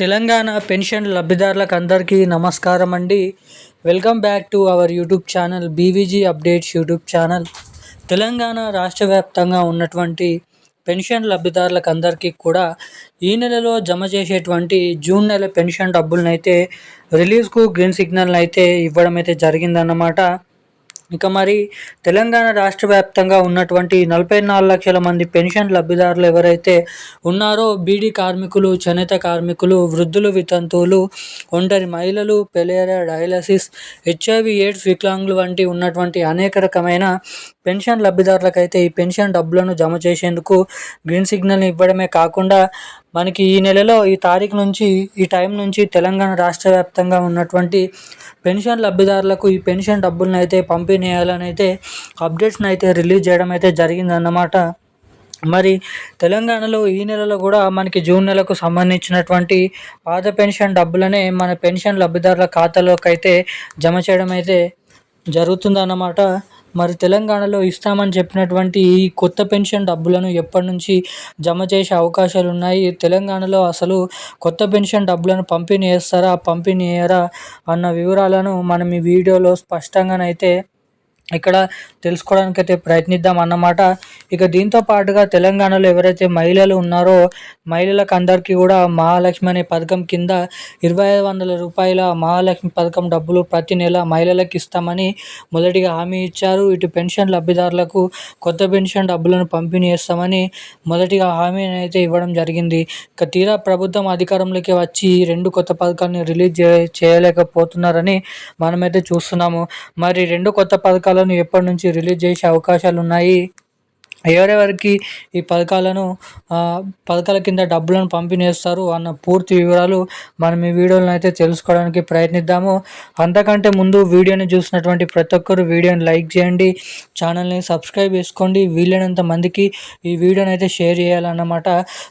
Telangana pension లబ్ధిదారులకు అందరికీ నమస్కారం అండి. Welcome back to our YouTube channel BVG updates YouTube channel. Telangana రాష్ట్ర వ్యాప్తంగా ఉన్నటువంటి పెన్షన్ లబ్ధిదారులకు అందరికీ కూడా ఈ నెలలో జమ చేసేటువంటి జూన్ నెల పెన్షన్ డబ్బులను అయితే రిలీజ్కు గ్రీన్ సిగ్నల్ అయితే ఇవ్వడం అయితే జరిగిందన్నమాట. ఇక మరి తెలంగాణ రాష్ట్ర వ్యాప్తంగా ఉన్నటువంటి 44 లక్షల మంది పెన్షన్ లబ్ధిదారులు ఎవరైతే ఉన్నారో బీడీ కార్మికులు, చేనేత కార్మికులు, వృద్ధులు, వితంతువులు, ఒంటరి మహిళలు, పెలేరియా, డయాలసిస్, హెచ్ఐవి ఎయిడ్స్, వికలాంగులు వంటి ఉన్నటువంటి అనేక రకమైన పెన్షన్ లబ్ధిదారులకైతే ఈ పెన్షన్ డబ్బులను జమ చేసేందుకు గ్రీన్ సిగ్నల్ని ఇవ్వడమే కాకుండా మనకి ఈ నెలలో ఈ తారీఖు నుంచి ఈ టైం నుంచి తెలంగాణ రాష్ట్ర వ్యాప్తంగా ఉన్నటువంటి పెన్షన్ లబ్ధిదారులకు ఈ పెన్షన్ డబ్బులను అయితే పంపిణీ చేయాలని అయితే అప్డేట్స్ని అయితే రిలీజ్ చేయడం అయితే జరిగిందన్నమాట. మరి తెలంగాణలో ఈ నెలలో కూడా మనకి జూన్ నెలకు సంబంధించినటువంటి పాత పెన్షన్ డబ్బులనే మన పెన్షన్ లబ్ధిదారుల ఖాతాలోకి అయితే జమ చేయడం అయితే జరుగుతుందన్నమాట. మరి తెలంగాణలో ఇస్తామని చెప్పినటువంటి ఈ కొత్త పెన్షన్ డబ్బులను ఎప్పటి నుంచి జమ చేసే అవకాశాలు ఉన్నాయి, తెలంగాణలో అసలు కొత్త పెన్షన్ డబ్బులను పంపిణీ చేస్తారా, పంపిణీ చేయరా అన్న వివరాలను మనం ఈ వీడియోలో స్పష్టంగానైతే ఇక్కడ తెలుసుకోవడానికైతే ప్రయత్నిద్దాం అన్నమాట. ఇక దీంతో పాటుగా తెలంగాణలో ఎవరైతే మహిళలు ఉన్నారో మహిళలకు అందరికీ కూడా మహాలక్ష్మి అనే పథకం కింద 2500 రూపాయల మహాలక్ష్మి పథకం డబ్బులు ప్రతి నెల మహిళలకు ఇస్తామని మొదటిగా హామీ ఇచ్చారు. ఇటు పెన్షన్ లబ్ధిదారులకు కొత్త పెన్షన్ డబ్బులను పంపిణీ చేస్తామని మొదటిగా హామీని అయితే ఇవ్వడం జరిగింది. ఇక తీరా ప్రభుత్వం అధికారంలోకి వచ్చి 2 కొత్త పథకాలను రిలీజ్ చేయలేకపోతున్నారని మనమైతే చూస్తున్నాము. మరి 2 కొత్త పథకాలను ఎప్పటి నుంచి రిలీజ్ చేసే అవకాశాలు ఉన్నాయి, ఎవరెవరికి ఈ పథకాల కింద డబ్బులను పంపిణీ చేస్తారు అన్న పూర్తి వివరాలు మనం ఈ వీడియోలో అయితే తెలుసుకోవడానికి ప్రయత్నిద్దాము. అంతకంటే ముందు వీడియోని చూసినటువంటి ప్రతి ఒక్కరు వీడియోని లైక్ చేయండి, ఛానల్ని సబ్స్క్రైబ్ చేసుకోండి, వీలైనంత మందికి ఈ వీడియోని అయితే షేర్ చేయాలన్నమాట.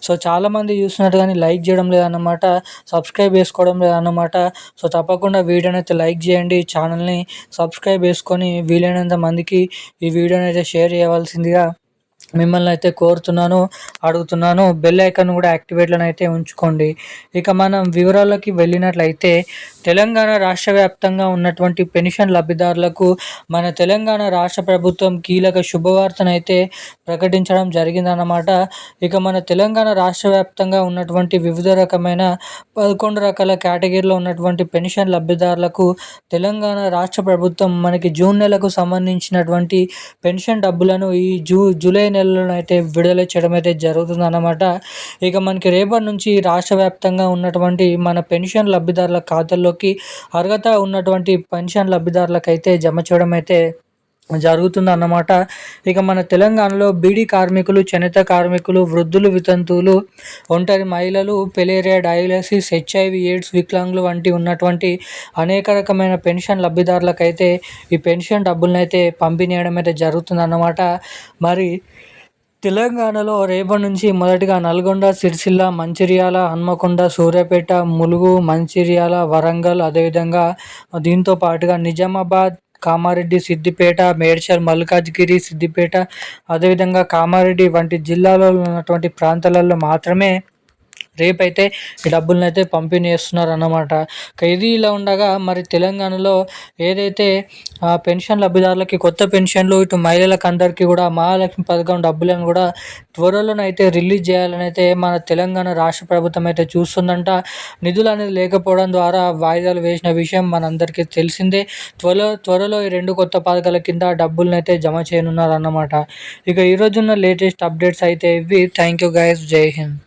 సో చాలామంది చూస్తున్నట్టు కానీ లైక్ చేయడం లేదన్నమాట, సబ్స్క్రైబ్ చేసుకోవడం లేదన్నమాట. సో తప్పకుండా వీడియోని అయితే లైక్ చేయండి, ఛానల్ని సబ్స్క్రైబ్ చేసుకొని వీలైనంత మందికి ఈ వీడియోని అయితే షేర్ చేయవలసిందిగా మిమ్మల్ని అయితే కోరుతున్నాను, అడుగుతున్నాను. బెల్ ఐకాన్ కూడా యాక్టివేట్లో అయితే ఉంచుకోండి. ఇక మనం వివరాల్లోకి వెళ్ళినట్లయితే తెలంగాణ రాష్ట్ర వ్యాప్తంగా ఉన్నటువంటి పెన్షన్ లబ్ధిదారులకు మన తెలంగాణ రాష్ట్ర ప్రభుత్వం కీలక శుభవార్తనైతే ప్రకటించడం జరిగిందన్నమాట. ఇక మన తెలంగాణ రాష్ట్ర వ్యాప్తంగా ఉన్నటువంటి వివిధ రకమైన 11 రకాల కేటగిరీలో ఉన్నటువంటి పెన్షన్ లబ్ధిదారులకు తెలంగాణ రాష్ట్ర ప్రభుత్వం మనకి జూన్ నెలకు సంబంధించినటువంటి పెన్షన్ డబ్బులను ఈ జూలై నెలలో అయితే విడుదల చేయడం అయితే జరుగుతుందన్నమాట. ఇక మనకి రేపటి నుంచి రాష్ట్ర వ్యాప్తంగా ఉన్నటువంటి మన పెన్షన్ లబ్ధిదారుల ఖాతాల్లోకి అర్హత ఉన్నటువంటి పెన్షన్ లబ్ధిదారులకైతే జమ చేయడం అయితే జరుగుతుందన్నమాట. ఇక మన తెలంగాణలో బీడీ కార్మికులు, చేనేత కార్మికులు, వృద్ధులు, వితంతువులు, ఒంటరి మహిళలు, పెలేరియా, డయాలసిస్, హెచ్ఐవి ఎయిడ్స్, వికలాంగులు వంటి ఉన్నటువంటి అనేక రకమైన పెన్షన్ లబ్ధిదారులకైతే ఈ పెన్షన్ డబ్బులను అయితే పంపిణీ చేయడం అయితే జరుగుతుందన్నమాట. మరి తెలంగాణలో రేపటి నుంచి మొదటిగా నల్గొండ, సిరిసిల్ల, మంచిర్యాల, హన్మకొండ, సూర్యాపేట, ములుగు, మంచిర్యాల, వరంగల్, అదేవిధంగా దీంతో పాటుగా నిజామాబాద్, కామారెడ్డి, సిద్దిపేట, మేడ్చల్, మల్కాజ్గిరి, సిద్దిపేట, అదేవిధంగా కామారెడ్డి వంటి జిల్లాలో ఉన్నటువంటి ప్రాంతాలలో మాత్రమే రేపైతే ఈ డబ్బులను అయితే పంపిణీ చేస్తున్నారు అన్నమాట. ఇది ఇలా ఉండగా మరి తెలంగాణలో ఏదైతే పెన్షన్ లబ్ధిదారులకి కొత్త పెన్షన్లు, ఇటు మహిళలకు అందరికీ కూడా మహాలక్ష్మి పథకం డబ్బులను కూడా త్వరలోనైతే రిలీజ్ చేయాలని అయితే మన తెలంగాణ రాష్ట్ర ప్రభుత్వం అయితే చూస్తుందంట. నిధులు అనేది లేకపోవడం ద్వారా వాయిదాలు వేసిన విషయం మనందరికీ తెలిసిందే. త్వరలో ఈ 2 కొత్త పథకాల కింద డబ్బులను అయితే జమ చేయనున్నారు అన్నమాట. ఇక ఈరోజున్న లేటెస్ట్ అప్డేట్స్ అయితే ఇవి. థ్యాంక్ యూ గైస్, జై హింద్.